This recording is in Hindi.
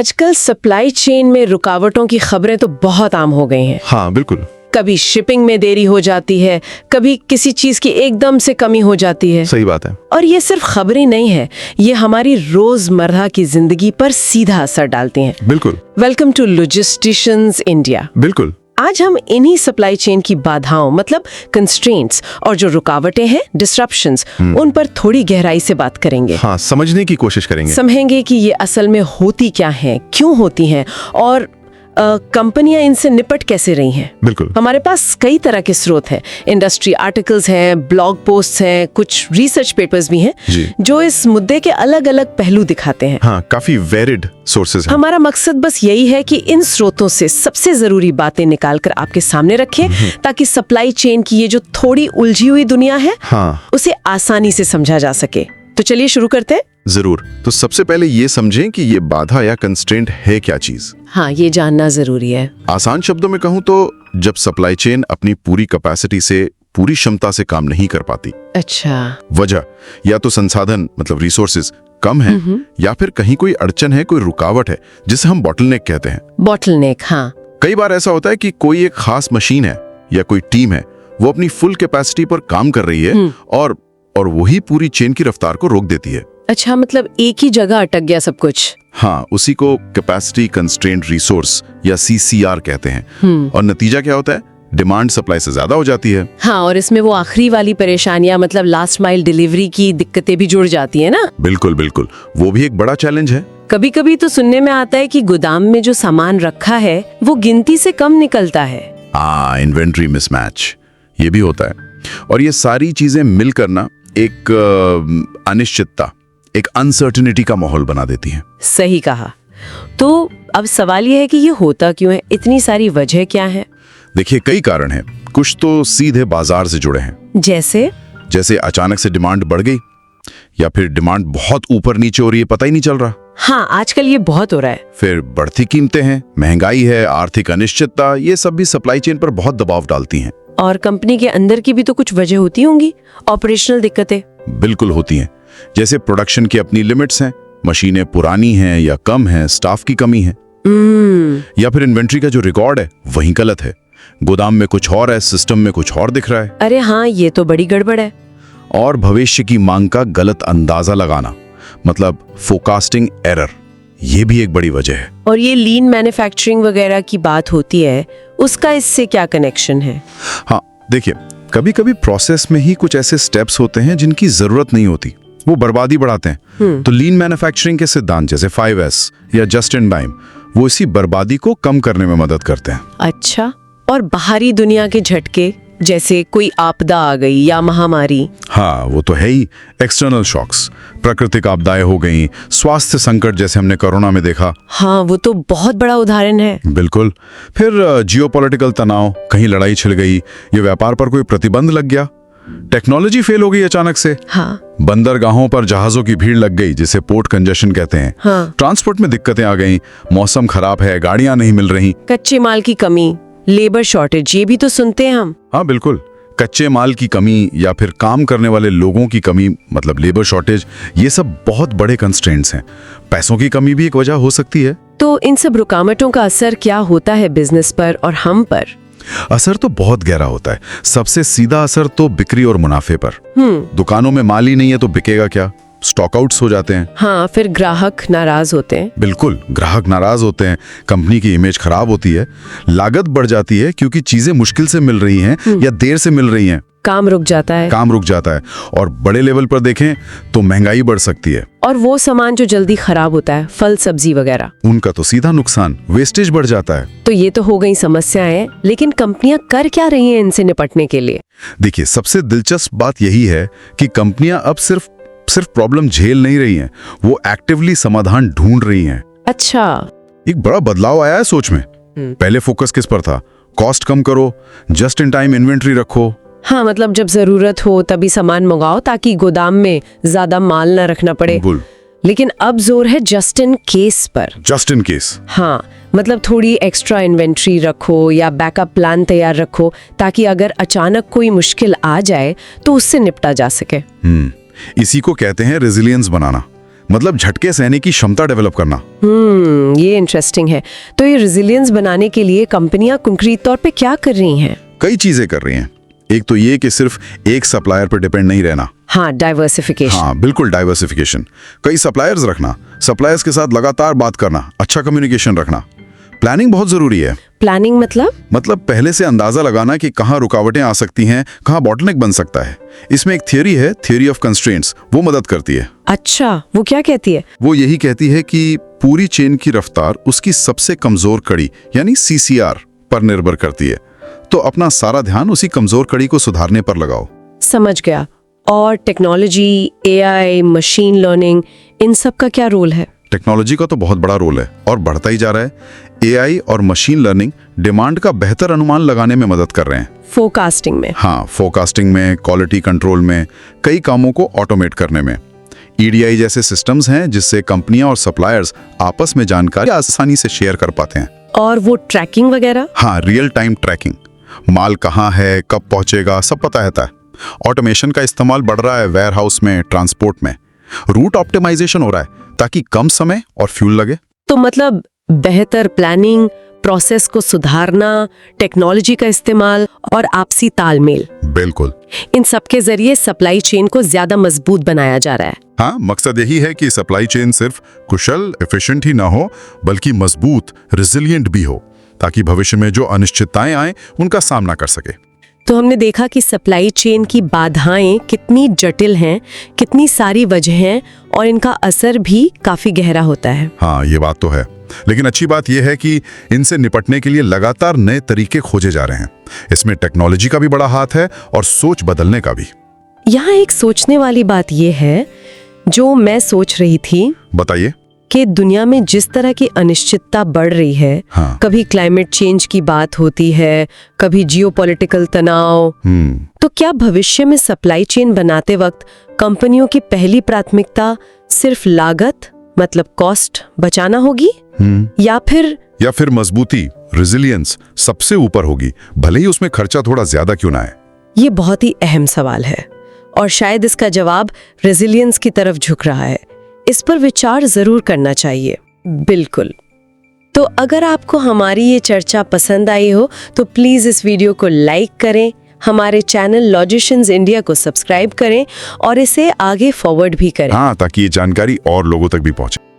आजकल सप्लाई चेन में रुकावटों की खबरें तो बहुत आम हो गई हैं। हाँ बिल्कुल। कभी शिपिंग में देरी हो जाती है, कभी किसी चीज की एकदम से कमी हो जाती है। सही बात है। और ये सिर्फ खबरें नहीं है, ये हमारी रोजमर्रा की जिंदगी पर सीधा असर डालती हैं। बिल्कुल। Welcome to logisticians India. बिल्कुल। आज हम इन्हीं सप्लाई चेन की बाधाओं मतलब कंस्ट्रेंट्स और जो रुकावटें हैं डिस्ट्रप्शंस, उन पर थोड़ी गहराई से बात करेंगे। हाँ, समझने की कोशिश करेंगे। समझेंगे कि ये असल में होती क्या हैं, क्यों होती हैं और कंपनियां इनसे निपट कैसे रही हैं। बिल्कुल। हमारे पास कई तरह के स्रोत हैं, इंडस्ट्री आर्टिकल्स हैं, ब्लॉग पोस्ट्स हैं, कुछ रिसर्च पेपर्स भी हैं जो इस मुद्दे के अलग अलग पहलू दिखाते हैं। हाँ, काफी वेरिड सोर्सेज हैं। हमारा मकसद बस यही है कि इन स्रोतों से सबसे जरूरी बातें निकालकर आपके सामने रखें ताकि सप्लाई चेन की ये जो थोड़ी उलझी हुई दुनिया है उसे आसानी से समझा जा सके। तो चलिए शुरू करते हैं। जरूर। तो सबसे पहले ये समझें कि ये बाधा या कंस्ट्रेंट है क्या चीज। हाँ, ये जानना जरूरी है। आसान शब्दों में कहूँ तो जब सप्लाई चेन अपनी पूरी कैपेसिटी से, पूरी क्षमता से काम नहीं कर पाती। अच्छा। वजह या तो संसाधन मतलब रिसोर्सेज कम है या फिर कहीं कोई अड़चन है, कोई रुकावट है जिसे हम बॉटलनेक कहते हैं। बॉटलनेक, हाँ। कई बार ऐसा होता है कि कोई एक खास मशीन है या कोई टीम है, वो अपनी फुल कैपेसिटी पर काम कर रही है और वही पूरी चेन की रफ्तार को रोक देती है। अच्छा, मतलब एक ही जगह अटक गया सब कुछ। हाँ, उसी को कैपेसिटी कंस्ट्रेंट रिसोर्स या CCR कहते हैं। और नतीजा क्या होता है? डिमांड सप्लाई से ज्यादा हो जाती है। हाँ, और इसमें वो आखिरी वाली परेशानियां मतलब लास्ट माइल डिलीवरी की दिक्कतें भी जुड़ जाती है ना। बिल्कुल बिल्कुल, वो भी एक बड़ा चैलेंज है। कभी कभी तो सुनने में आता है कि गोदाम में जो सामान रखा है वो गिनती से कम निकलता है। इन्वेंट्री मिसमैच, ये भी होता है। और ये सारी चीजें मिलकर ना एक अनिश्चितता, एक अनसर्टेनिटी का माहौल बना देती हैं। सही कहा। तो अब सवाल ये है कि ये होता क्यों है, इतनी सारी वजह क्या है? देखिए, कई कारण हैं। कुछ तो सीधे बाजार से जुड़े हैं। जैसे अचानक से डिमांड बढ़ गई या फिर डिमांड बहुत ऊपर नीचे हो रही है, पता ही नहीं चल रहा। हाँ, आजकल ये बहुत हो रहा है। फिर बढ़ती कीमतें हैं, महंगाई है, आर्थिक अनिश्चितता, ये सब भी सप्लाई चेन पर बहुत दबाव डालती हैं। और कंपनी के अंदर की भी तो कुछ वजह होती होंगी, ऑपरेशनल दिक्कतें। बिल्कुल होती हैं। जैसे प्रोडक्शन की अपनी लिमिट्स हैं, मशीनें पुरानी हैं या कम हैं, स्टाफ की कमी है, या फिर इन्वेंट्री का जो रिकॉर्ड है वही गलत है, गोदाम में कुछ और है, सिस्टम में कुछ और दिख रहा है। अरे हाँ, ये तो बड़ी गड़बड़ है। और भविष्य की मांग का गलत अंदाजा लगाना मतलब फोरकास्टिंग एरर, ये भी एक बड़ी वजह है। और ये लीन मैन्युफैक्चरिंग वगैरह की बात होती है, उसका इससे क्या कनेक्शन है? हाँ देखिए, कभी कभी प्रोसेस में ही कुछ ऐसे स्टेप्स होते हैं जिनकी जरूरत नहीं होती, वो बर्बादी बढ़ाते हैं। तो लीन मैन्युफैक्चरिंग के सिद्धांत जैसे 5S या जस्ट इन टाइम, वो इसी बर्बादी को कम करने में मदद करते हैं। अच्छा, और बाहरी दुनिया के झटके जैसे कोई आपदा आ गई या महामारी? हाँ, वो तो है ही। एक्सटर्नल शॉक्स, प्राकृतिक आपदाएं हो गई, स्वास्थ्य संकट जैसे हमने कोरोना में देखा। हाँ, वो तो बहुत बड़ा उदाहरण है। बिल्कुल। फिर जियोपॉलिटिकल तनाव, कहीं लड़ाई छिड़ गई, ये व्यापार पर कोई प्रतिबंध लग गया, टेक्नोलॉजी फेल हो गई अचानक से। हाँ। बंदरगाहों पर जहाजों की भीड़ लग गई जिसे पोर्ट कंजेशन कहते हैं। हाँ। ट्रांसपोर्ट में दिक्कतें आ गई, मौसम खराब है, गाड़ियां नहीं मिल रही, कच्चे माल की कमी, लेबर शॉर्टेज, ये भी तो सुनते हैं हम। हाँ बिल्कुल, कच्चे माल की कमी या फिर काम करने वाले लोगों की कमी मतलब लेबर शॉर्टेज, ये सब बहुत बड़े कंस्ट्रेंट्स हैं। पैसों की कमी भी एक वजह हो सकती है। तो इन सब रुकावटों का असर क्या होता है बिजनेस पर और हम पर? असर तो बहुत गहरा होता है। सबसे सीधा असर तो बिक्री और मुनाफे पर। दुकानों में माल ही नहीं है तो बिकेगा क्या? स्टॉक आउट्स हो जाते हैं। हाँ, फिर ग्राहक नाराज होते हैं। बिल्कुल, ग्राहक नाराज होते हैं, कंपनी की इमेज खराब होती है, लागत बढ़ जाती है क्योंकि चीजें मुश्किल से मिल रही हैं या देर से मिल रही हैं, काम रुक जाता है। और बड़े लेवल पर देखें तो महंगाई बढ़ सकती है। और वो सामान जो जल्दी खराब होता है, फल सब्जी वगैरह, उनका तो सीधा नुकसान, वेस्टेज बढ़ जाता है। तो ये तो हो गई समस्याएं, लेकिन कंपनियां कर क्या रही हैं इनसे निपटने के लिए? देखिए, सबसे दिलचस्प बात यही है कि कंपनियां अब सिर्फ प्रॉब्लम झेल नहीं रही हैं, वो एक्टिवली समाधान ढूंढ रही हैं। अच्छा, एक बड़ा बदलाव आया है सोच में। पहले फोकस किस पर था? कॉस्ट कम करो, जस्ट इन टाइम इन्वेंट्री रखो। हाँ, मतलब जब जरूरत हो तभी सामान मंगाओ ताकि गोदाम में ज्यादा माल न रखना पड़े। लेकिन अब जोर है जस्ट इन केस पर। जस्ट इन केस, हाँ, मतलब थोड़ी एक्स्ट्रा इन्वेंट्री रखो या बैकअप प्लान तैयार रखो ताकि अगर अचानक कोई मुश्किल आ जाए तो उससे निपटा जा सके। इसी को कहते हैं रेजिलियंस बनाना। मतलब झटके सहने की क्षमता डेवलप करना। ये इंटरेस्टिंग है। तो ये रेजिलियंस बनाने के लिए कंपनियां कंक्रीट तौर पे क्या कर रही हैं? कई चीजें कर रही हैं। एक तो ये कि सिर्फ एक सप्लायर पर डिपेंड नहीं रहना। हाँ, डाइवर्सिफिकेशन। हाँ बिल्कुल, डाइवर्सिफिकेशन। कई सप्लायर्स रखना, सप्लायर्स के साथ लगातार बात करना, अच्छा कम्युनिकेशन रखना। प्लानिंग बहुत जरूरी है। प्लानिंग मतलब पहले से अंदाजा लगाना कि कहाँ रुकावटें आ सकती हैं, कहाँ बॉटलनेक बन सकता है। इसमें एक थियरी है, थियरी ऑफ कंस्ट्रेंट्स, वो मदद करती है। अच्छा, वो क्या कहती है? वो यही कहती है कि पूरी चेन की रफ्तार उसकी सबसे कमजोर कड़ी यानी CCR पर निर्भर करती है। तो अपना सारा ध्यान उसी कमजोर कड़ी को सुधारने पर लगाओ। समझ गया। और टेक्नोलॉजी, AI, मशीन लर्निंग, इन सब का क्या रोल है? टेक्नोलॉजी का तो बहुत बड़ा रोल है और बढ़ता ही जा रहा है। AI और मशीन लर्निंग डिमांड का बेहतर अनुमान लगाने में मदद कर रहे हैं। फोरकास्टिंग में? हाँ, फोरकास्टिंग में, क्वालिटी कंट्रोल में, कई कामों को ऑटोमेट करने में। EDI जैसे सिस्टम्स हैं जिससे कंपनियां और सप्लायर्स आपस में जानकारी आसानी से शेयर कर पाते हैं। और वो ट्रैकिंग वगैरह? हाँ, रियल टाइम ट्रैकिंग, माल कहाँ है, कब पहुंचेगा, सब पता रहता है। ऑटोमेशन का इस्तेमाल बढ़ रहा है वेयर हाउस में, ट्रांसपोर्ट में। रूट ऑप्टिमाइजेशन हो रहा है ताकि कम समय और फ्यूल लगे। तो मतलब बेहतर प्लानिंग, प्रोसेस को सुधारना, टेक्नोलॉजी का इस्तेमाल और आपसी तालमेल। बिल्कुल। इन सब के जरिए सप्लाई चेन को ज्यादा मजबूत बनाया जा रहा है। हाँ, मकसद यही है कि सप्लाई चेन सिर्फ कुशल, एफिशिएंट ही ना हो, बल्कि मजबूत, रिजिलिएंट भी हो, ताकि भविष्य में जो अनिश्चितताएं आए उनका सामना कर सके। तो हमने देखा कि सप्लाई चेन की बाधाएं कितनी जटिल हैं, कितनी सारी वजहें, और इनका असर भी काफी गहरा होता है। हाँ, ये बात तो है। लेकिन अच्छी बात यह है कि इनसे निपटने के लिए लगातार नए तरीके खोजे जा रहे हैं। इसमें टेक्नोलॉजी का भी बड़ा हाथ है और सोच बदलने का भी। यहाँ एक सोचने वाली बात यह है जो मैं सोच रही थी। बताइए। कि दुनिया में जिस तरह की अनिश्चितता बढ़ रही है, हाँ। कभी क्लाइमेट चेंज की बात होती है, कभी जियोपॉलिटिकल तनाव, तो क्या भविष्य में सप्लाई चेन बनाते वक्त कंपनियों की पहली प्राथमिकता सिर्फ लागत, मतलब कॉस्ट बचाना होगी, या फिर मजबूती, रेजिलियंस सबसे ऊपर होगी, भले ही उसमें खर्चा थोड़ा ज्यादा क्यों ना आए? ये बहुत ही अहम सवाल है और शायद इसका जवाब रेजिलियंस की तरफ झुक रहा है। इस पर विचार जरूर करना चाहिए। बिल्कुल। तो अगर आपको हमारी ये चर्चा पसंद आई हो तो प्लीज इस वीडियो को लाइक करें, हमारे चैनल लॉजिशियंस इंडिया को सब्सक्राइब करें और इसे आगे फॉरवर्ड भी करें। हाँ, ताकि ये जानकारी और लोगों तक भी पहुंचे।